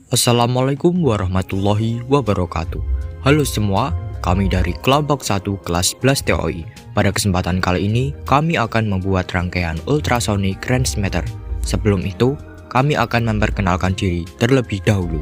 Assalamualaikum warahmatullahi wabarakatuh. Halo semua, kami dari kelompok 1 kelas 11 TOI. Pada kesempatan kali ini, kami akan membuat rangkaian ultrasonic transmitter. Sebelum itu, kami akan memperkenalkan diri terlebih dahulu.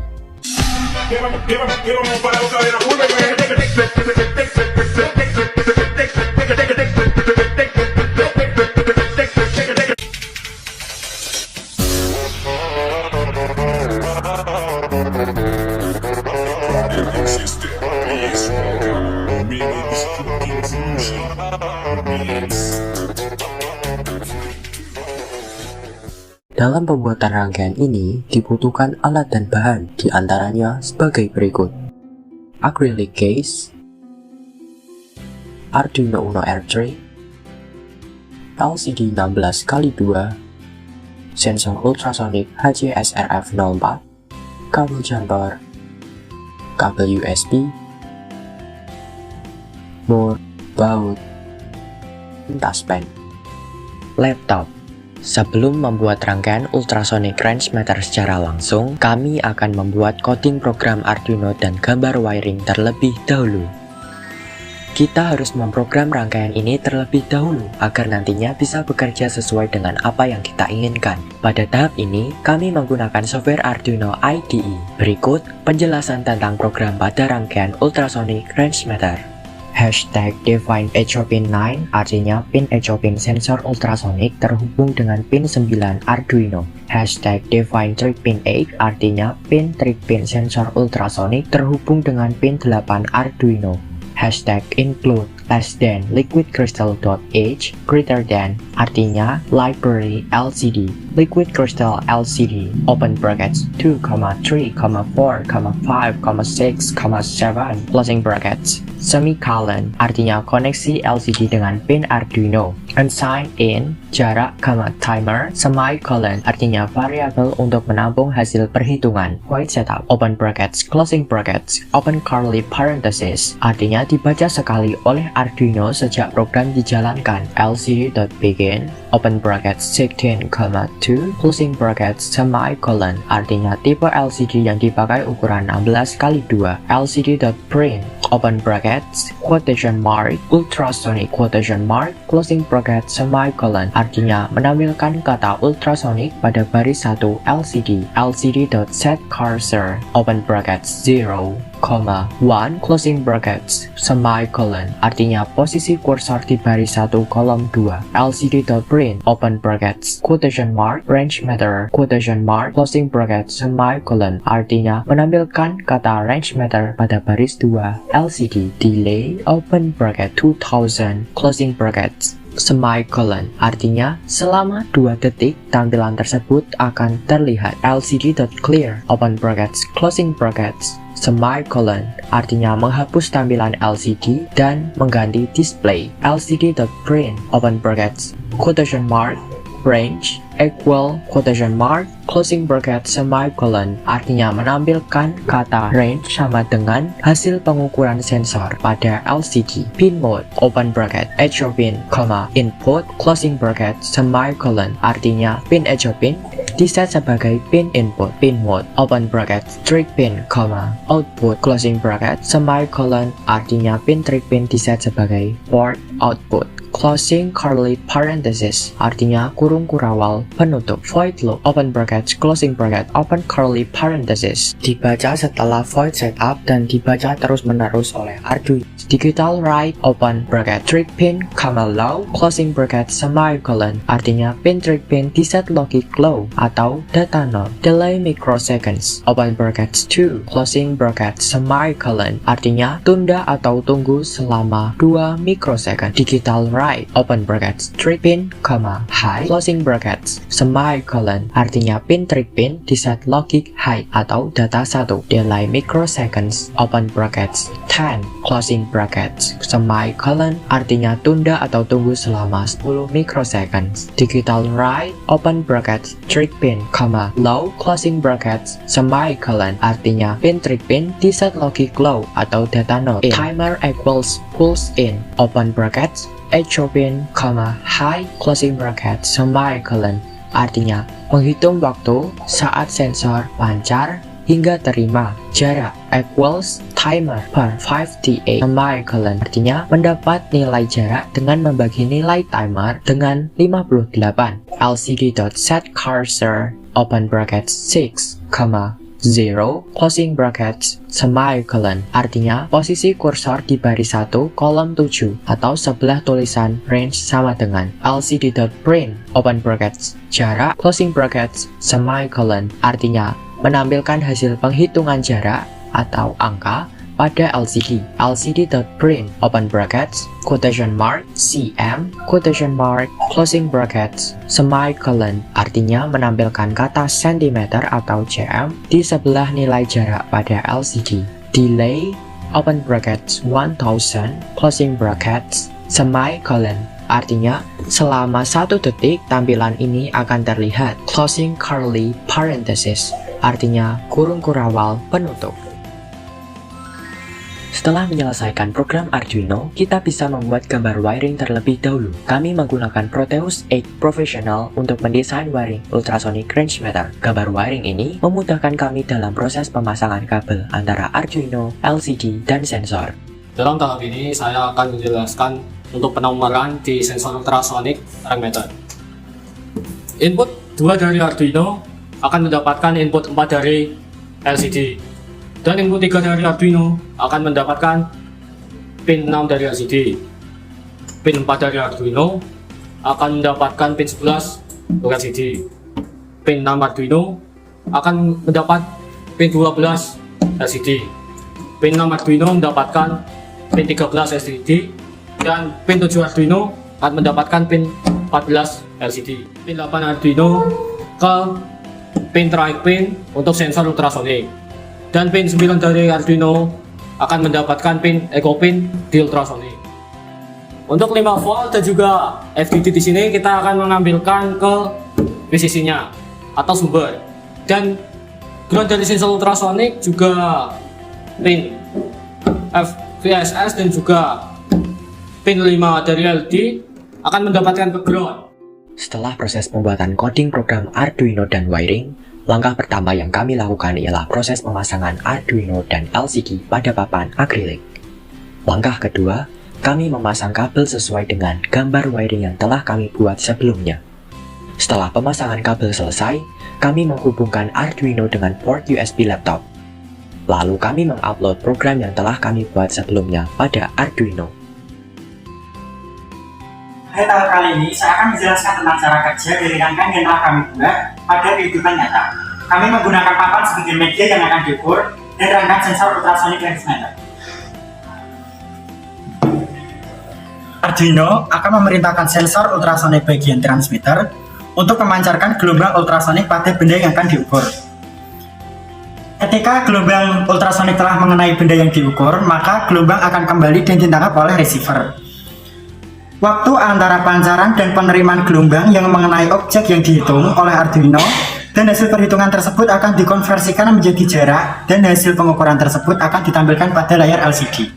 Dalam pembuatan rangkaian ini dibutuhkan alat dan bahan, diantaranya sebagai berikut: acrylic case, Arduino Uno R3, LCD 16x2, sensor ultrasonic HCSRF04, kabel jumper, kabel USB, mur, baut, taspen, laptop. Sebelum membuat rangkaian ultrasonic transmitter secara langsung, kami akan membuat coding program Arduino dan gambar wiring terlebih dahulu. Kita harus memprogram rangkaian ini terlebih dahulu agar nantinya bisa bekerja sesuai dengan apa yang kita inginkan. Pada tahap ini, kami menggunakan software Arduino IDE. Berikut penjelasan tentang program pada rangkaian ultrasonic transmitter. #define echo pin 9 artinya pin echo pin sensor ultrasonic terhubung dengan pin 9 Arduino. #define trick pin 8 artinya pin trick pin sensor ultrasonic terhubung dengan pin 8 Arduino. #include less than liquid crystal.h greater than artinya library LCD liquid crystal LCD open brackets 2, 3, 4, 5, 6, 7 closing brackets semicolon artinya koneksi LCD dengan pin Arduino unsigned in jarak, timer semicolon artinya variabel untuk menampung hasil perhitungan void setup open brackets closing brackets open curly parenthesis artinya dibaca sekali oleh Arduino sejak program dijalankan LCD.begin open brackets 16,2 closing brackets semicolon artinya tipe LCD yang dipakai ukuran 16x2 LCD.print open brackets quotation mark ultrasonic quotation mark closing brackets semicolon artinya menampilkan kata ultrasonic pada baris 1 LCD LCD.set cursor open brackets 0, 1 closing brackets semicolon artinya posisi kursor di baris 1 kolom 2 LCD.print open brackets quotation mark range meter quotation mark closing brackets semicolon artinya menampilkan kata range meter pada baris 2 LCD delay open bracket 2000 closing brackets semicolon artinya selama 2 detik tampilan tersebut akan terlihat LCD.clear open brackets closing brackets semicolon artinya menghapus tampilan LCD dan mengganti display LCD.print open brackets quotation mark range equal quotation mark closing bracket semicolon artinya menampilkan kata range sama dengan hasil pengukuran sensor pada LCD pin mode open bracket echo pin, input closing bracket semicolon artinya pin echo pin diset sebagai pin input pin mode open bracket trick pin, output closing bracket semicolon artinya pin trick pin diset sebagai port output closing curly parenthesis artinya kurung kurawal penutup void loop open bracket closing bracket open curly parenthesis dibaca setelah void setup dan dibaca terus-menerus oleh Arduino digital write open bracket trick pin, low closing bracket semicolon artinya pin trick pin diset logic low atau data 0 delay microseconds open brackets 2 closing bracket semicolon artinya tunda atau tunggu selama 2 mikrosecond digital write open brackets trick pin, high closing brackets semicolon artinya pin trick pin diset logic high atau data 1 delay microseconds open brackets 10 closing brackets semicolon artinya tunda atau tunggu selama 10 microseconds digital write open brackets trick pin, low closing brackets semicolon artinya pin trick pin diset logic low atau data 0 timer equals pulse in open brackets echo pin, high closing bracket semicolon artinya menghitung waktu saat sensor pancar hingga terima jarak equals timer per 5ta semicolon. Artinya mendapat nilai jarak dengan membagi nilai timer dengan 58. LCD.set cursor open brackets 6, 0 closing brackets semicolon. Artinya posisi kursor di baris 1 kolom 7 atau sebelah tulisan range sama dengan LCD.print open brackets jarak closing brackets semicolon. Artinya menampilkan hasil penghitungan jarak atau angka pada LCD. LCD.print open brackets quotation mark cm quotation mark closing brackets semicolon. Artinya menampilkan kata cm atau cm di sebelah nilai jarak pada LCD. Delay open brackets 1000 closing brackets semicolon. Artinya selama 1 detik tampilan ini akan terlihat closing curly parenthesis. Artinya kurung kurawal penutup. Setelah menyelesaikan program Arduino, kita bisa membuat gambar wiring terlebih dahulu. Kami menggunakan Proteus 8 Professional untuk mendesain wiring ultrasonic range meter. Gambar wiring ini memudahkan kami dalam proses pemasangan kabel antara Arduino, LCD, dan sensor. Dalam tahap ini, saya akan menjelaskan untuk penomoran di sensor ultrasonic range meter. Input 2 dari Arduino akan mendapatkan input 4 dari LCD. Dan input 3 dari Arduino akan mendapatkan pin 6 dari LCD. Pin 4 dari Arduino akan mendapatkan pin 11 untuk LCD. Pin 6 Arduino akan mendapat pin 12 LCD. Pin 6 Arduino mendapatkan pin 13 LCD. Dan pin 7 Arduino akan mendapatkan pin 14 LCD. Pin 8 Arduino ke pin terakhir pin untuk sensor ultrasonic. Dan pin 9 dari Arduino akan mendapatkan pin echo pin di ultrasonic. Untuk 5 volt dan juga FDD di sini kita akan mengambilkan ke VCC-nya atau sumber. Dan ground dari sensor ultrasonic juga pin VSS dan juga pin 5 dari LED akan mendapatkan ke ground. Setelah proses pembuatan coding program Arduino dan wiring, langkah pertama yang kami lakukan ialah proses pemasangan Arduino dan LCD pada papan akrilik. Langkah kedua, kami memasang kabel sesuai dengan gambar wiring yang telah kami buat sebelumnya. Setelah pemasangan kabel selesai, kami menghubungkan Arduino dengan port USB laptop. Lalu kami mengupload program yang telah kami buat sebelumnya pada Arduino. Pada tahap kali ini, saya akan menjelaskan tentang cara kerja dari rangkaian yang telah kami buat pada kehidupan nyata. Kami menggunakan papan sebagai media yang akan diukur dan rangkaian sensor ultrasonic range meter. Arduino akan memerintahkan sensor ultrasonic bagian transmitter untuk memancarkan gelombang ultrasonic pada benda yang akan diukur. Ketika gelombang ultrasonic telah mengenai benda yang diukur, maka gelombang akan kembali dan ditangkap oleh receiver. Waktu antara pancaran dan penerimaan gelombang yang mengenai objek yang dihitung oleh Arduino dan hasil perhitungan tersebut akan dikonversikan menjadi jarak dan hasil pengukuran tersebut akan ditampilkan pada layar LCD.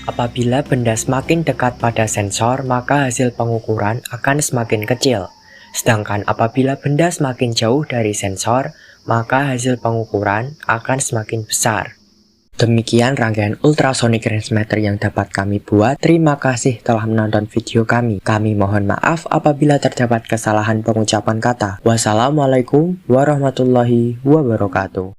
Apabila benda semakin dekat pada sensor, maka hasil pengukuran akan semakin kecil. Sedangkan apabila benda semakin jauh dari sensor, maka hasil pengukuran akan semakin besar. Demikian rangkaian ultrasonic range meter yang dapat kami buat. Terima kasih telah menonton video kami. Kami mohon maaf apabila terdapat kesalahan pengucapan kata. Wassalamualaikum warahmatullahi wabarakatuh.